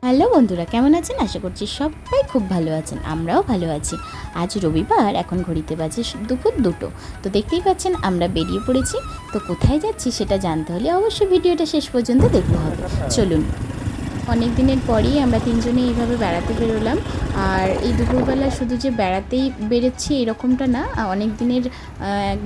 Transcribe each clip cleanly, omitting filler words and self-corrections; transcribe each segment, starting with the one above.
Hello বন্ধুরা, কেমন আছেন? আশা করছি সবাই খুব ভালো আছেন। আমরাও ভালো আছি। আজ রবিবার, এখন ঘড়িতে বাজে দুপুর 2টো। তো দেখতেই পাচ্ছেন আমরা বেরিয়ে পড়েছি। তো কোথায় যাচ্ছি সেটা জানতে হলে অবশ্যই ভিডিওটা শেষ পর্যন্ত দেখতে হবে। চলুন। অনেক দিনের পরেই আমরা তিনজনে এইভাবে বেড়াতে বেরোলাম। আর এই দুপুরবেলা শুধু যে বেড়াতেই বেরোচ্ছি এরকমটা না, অনেক দিনের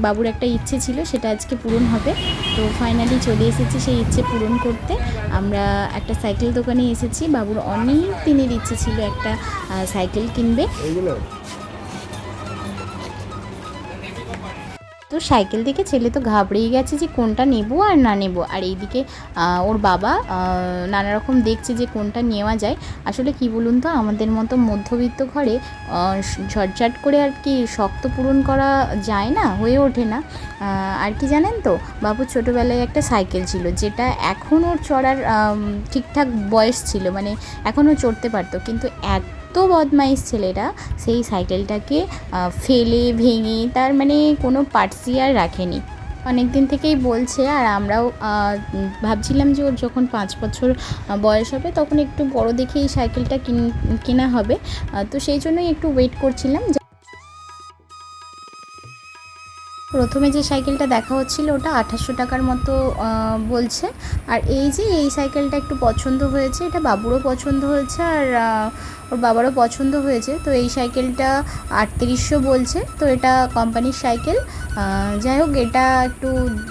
বাবুর একটা ইচ্ছে ছিল, সেটা আজকে পূরণ হবে। তো ফাইনালি চলে এসেছি সেই ইচ্ছে পূরণ করতে। আমরা একটা সাইকেল দোকানে এসেছি। বাবুর অনেক দিনের ইচ্ছে ছিল একটা সাইকেল কিনবে। তো সাইকেল দেখে ছেলে তো ঘাবড়েই গেছে যে কোনটা নেব আর না নেব। আর এইদিকে ওর বাবা নানা রকম দেখছে যে কোনটা নেওয়া যায়। আসলে কি বলুন তো, আমাদের মতো মধ্যবিত্ত ঘরে ঝটঝট করে আর কি শক্ত পূরণ করা যায় না, হয়ে ওঠে না। আর কি জানেন তো, বাবুর ছোটোবেলায় একটা সাইকেল ছিল, যেটা এখন ওর চড়ার ঠিকঠাক বয়স ছিল, মানে এখনও চড়তে পারতো, কিন্তু এত বদমাইশ ছেলেরা সেই সাইকেলটাকে ফেলে ভেঙে তার মানে কোনো পার্টসই আর রাখেনি। অনেক দিন থেকেই বলছে, আর আমরাও ভাবছিলাম যে ওর যখন 5 বছর বয়স হবে তখন একটু বড় দেখে এই সাইকেলটা কেনা হবে। তো সেই জন্যই একটু ওয়েট করছিলাম। প্রথমে যে সাইকেলটা দেখা হচ্ছিল ওটা 2800 টাকার মতো বলছে। আর এই যে এই সাইকেলটা একটু পছন্দ হয়েছে, এটা বাবুরও পছন্দ হয়েছে আর ওর বাবারও পছন্দ হয়েছে। তো এই সাইকেলটা 3800 বলছে। তো এটা কোম্পানির সাইকেল। যাই হোক, এটা একটু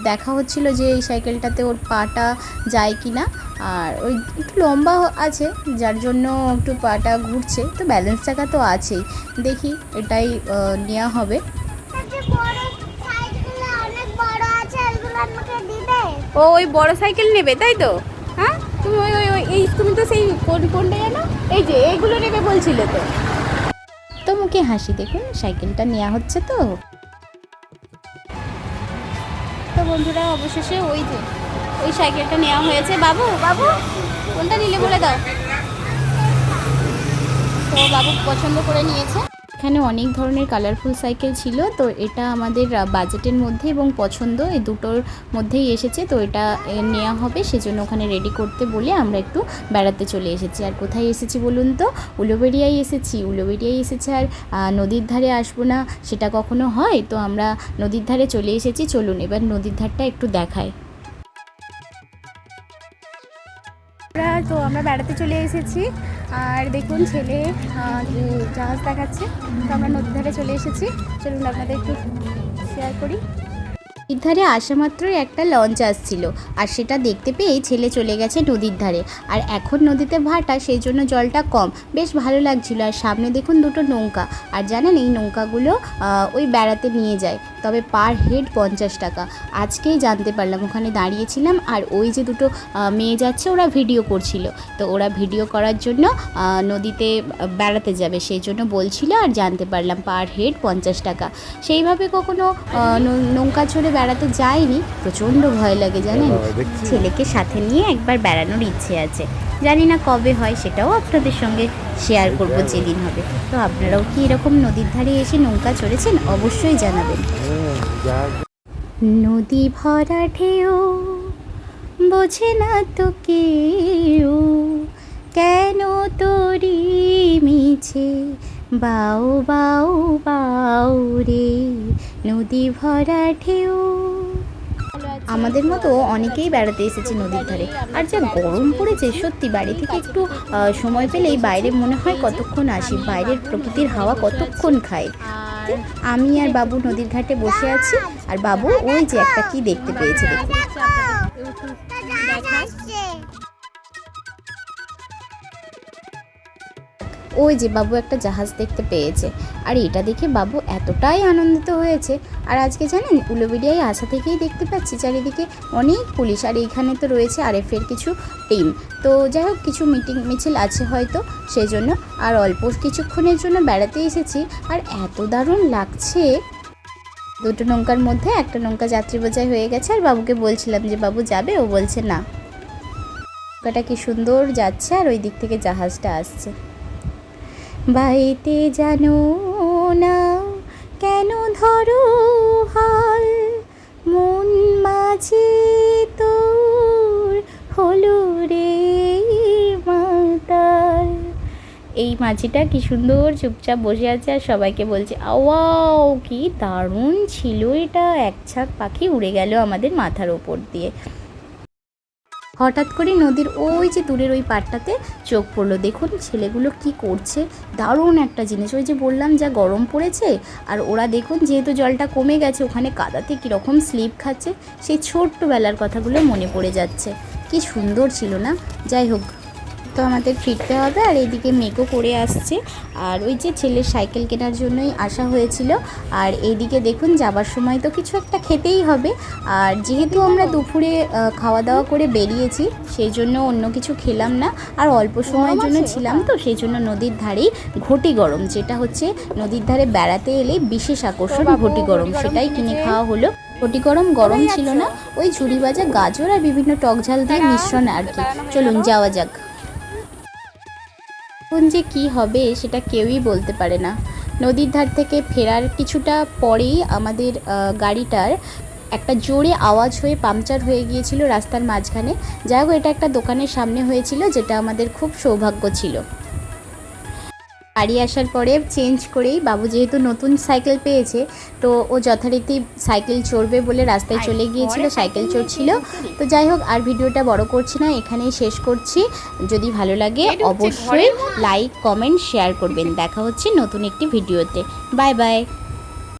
দেখা হচ্ছিল যে এই সাইকেলটাতে ওর পাটা যায় কি না। আর ওই একটু লম্বা আছে, যার জন্য একটু পাটা ঘুরছে। তো ব্যালেন্স চাকা তো আছেই, দেখি এটাই নেওয়া হবে। ও ওই বড় সাইকেল নেবে, তাই তো? হ্যাঁ, তুমি ওই ওই ওই এই তুমি তো সেই কোনটা জানো, এই যে এইগুলো নেবে বলছিলে তো। তো মুখে হাসি, দেখুন সাইকেলটা নেওয়া হচ্ছে। তো তো বন্ধুরা, অবশেষে ওই সাইকেলটা নেওয়া হয়েছে। বাবু বাবু কোনটা নিলে বলে দাও। তো বাবু পছন্দ করে নিয়েছে। এখানে অনেক ধরনের কালারফুল সাইকেল ছিল। তো এটা আমাদের বাজেটের মধ্যে এবং পছন্দ এই দুটোর মধ্যেই এসেছে। তো এটা নেওয়া হবে, সেজন্য ওখানে রেডি করতে বলে আমরা একটু বেড়াতে চলে এসেছি। আর কোথায় এসেছি বলুন তো? উলুবেড়িয়ায় এসেছি। আর নদীর ধারে আসবো না সেটা কখনো হয়? তো আমরা নদীর ধারে চলে এসেছি। চলুন এবার নদীর ধারটা একটু দেখায়। তো আমরা বেড়াতে চলে এসেছি। আর দেখুন ছেলে জাহাজ দেখাচ্ছে। তো আমরা নদীর ধারে চলে এসেছি। চলুন আপনাদের একটু শেয়ার করি। নদীর ধারে আসা মাত্রই একটা লঞ্চ আসছিল, আর সেটা দেখতে পেয়েই ছেলে চলে গেছে নদীর ধারে। আর এখন নদীতে ভাটা, সেই জন্য জলটা কম, বেশ ভালো লাগছিল। আর সামনে দেখুন দুটো নৌকা। আর জানেন এই নৌকাগুলো ওই বেড়াতে নিয়ে যায়, তবে পার হেড 50 টাকা। আজকেই জানতে পারলাম, ওখানে দাঁড়িয়েছিলাম। আর ওই যে দুটো মেয়ে যাচ্ছে, ওরা ভিডিও করছিল। তো ওরা ভিডিও করার জন্য নদীতে বেড়াতে যাবে, সেই জন্য বলছিল। আর জানতে পারলাম পার হেড 50 টাকা। সেইভাবে কখনো নৌকা চড়ে বেড়াতে যাইনি, প্রচণ্ড ভয় লাগে জানেন। ছেলেকে সাথে নিয়ে একবার বেড়ানোর ইচ্ছে আছে, জানি না কবে হয়, সেটাও আপনাদের সঙ্গে শেয়ার করব যেদিন হবে। তো আপনারাও কি এরকম নদীর ধারে এসে নৌকা চড়েছেন? অবশ্যই জানাবেন। নদী ভরা ঢেউ বোঝে না তো কেউ, কেন তোরি মিছে বাউ বাউ বাউ রে, নদী ভরা ঢেউ। আমাদের মতো অনেকেই বেড়াতে এসেছে নদীর ধারে। আর যা গরম পড়েছে, সত্যি বাড়ি থেকে একটু সময় পেলেই বাইরে মনে হয় কতক্ষণ আসি, বাইরের প্রকৃতির হাওয়া কতক্ষণ খাই। আমি আর বাবু নদীর ঘাটে বসে আছি। আর বাবু ওই যে একটা কি দেখতে পেয়েছে, দেখুন। ওই যে বাবু একটা জাহাজ দেখতে পেয়েছে। আর এটা দেখে বাবু এতটাই আনন্দিত হয়েছে। আর আজকে জানেন, উলুবেড়িয়ায় আসা থেকেই দেখতে পাচ্ছি চারিদিকে অনেক পুলিশ। আর এইখানে তো রয়েছে আরএফের কিছু টিম। তো যাই হোক, কিছু মিটিং মিছিল আছে হয়তো, সেই জন্য। আর অল্প কিছুক্ষণের জন্য বেড়াতে এসেছি, আর এত দারুণ লাগছে। দুটো নৌকার মধ্যে একটা নৌকা যাত্রী বোঝাই হয়ে গেছে। আর বাবুকে বলছিলাম যে বাবু যাবে, ও বলছে না। নৌকাটা কি সুন্দর যাচ্ছে, আর ওই দিক থেকে জাহাজটা আসছে। বাইতে জানো না কেন ধরো হাল, মন মাঝে তোর হলো রে মাতা। এই মাছিটা কি সুন্দর চুপচাপ বসে আছে আর সবাইকে বলছে ওয়াও কি দারুণ ছিল এটা, এক ঝাঁক পাখি উড়ে গেল আমাদের মাথার ওপর দিয়ে। হঠাৎ করে নদীর ওই যে দূরের ওই পাড়টাতে চোখ পড়লো, দেখুন ছেলেগুলো কি করছে, দারুণ একটা জিনিস। ওই যে বললাম যা গরম পড়েছে, আর ওরা দেখুন যেহেতু জলটা কমে গেছে ওখানে কাদাতে কীরকম স্লিপ খাচ্ছে, সেই ছোট্টবেলার কথাগুলো মনে পড়ে যাচ্ছে। কি সুন্দর ছিল না? যাই হোক, তো আমাদের ফিরতে হবে। আর এইদিকে মেঘও করে আসছে, আর ওই যে ছেলের সাইকেল কেনার জন্যই আসা হয়েছিল। আর এইদিকে দেখুন যাবার সময় তো কিছু একটা খেতেই হবে, আর যেহেতু আমরা দুপুরে খাওয়া দাওয়া করে বেরিয়েছি সেই জন্য অন্য কিছু খেলাম না, আর অল্প সময়ের জন্য ছিলাম তো সেই জন্য নদীর ধারেই ঘটি গরম, যেটা হচ্ছে নদীর ধারে বেড়াতে এলে বিশেষ আকর্ষণ ঘটি গরম, সেটাই কিনে খাওয়া হলো। ঘটি গরম গরম ছিল না, ওই ঝুড়ি ভাজা গাজর আর বিভিন্ন টকঝাল দিয়ে মিশ্রণ আর কি। চলুন যাওয়া যাক। এখন যে কী হবে সেটা কেউই বলতে পারে না। নদীর ধার থেকে ফেরার কিছুটা পরেই আমাদের গাড়িটার একটা জোরে আওয়াজ হয়ে পাংচার হয়ে গিয়েছিল রাস্তার মাঝখানে। যাই হোক, এটা একটা দোকানের সামনে হয়েছিল, যেটা আমাদের খুব সৌভাগ্য ছিল। বাড়ি আসার পরে চেঞ্জ করেই, বাবু যেহেতু নতুন সাইকেল পেয়েছে তো ও যথারীতি সাইকেল চড়বে বলে রাস্তায় চলে গিয়েছিল, সাইকেল চড়ছিল। তো যাই হোক, আর ভিডিওটা বড় করছি না, এখানেই শেষ করছি। যদি ভালো লাগে অবশ্যই লাইক কমেন্ট শেয়ার করবেন। দেখা হচ্ছে নতুন একটি ভিডিওতে। Bye bye.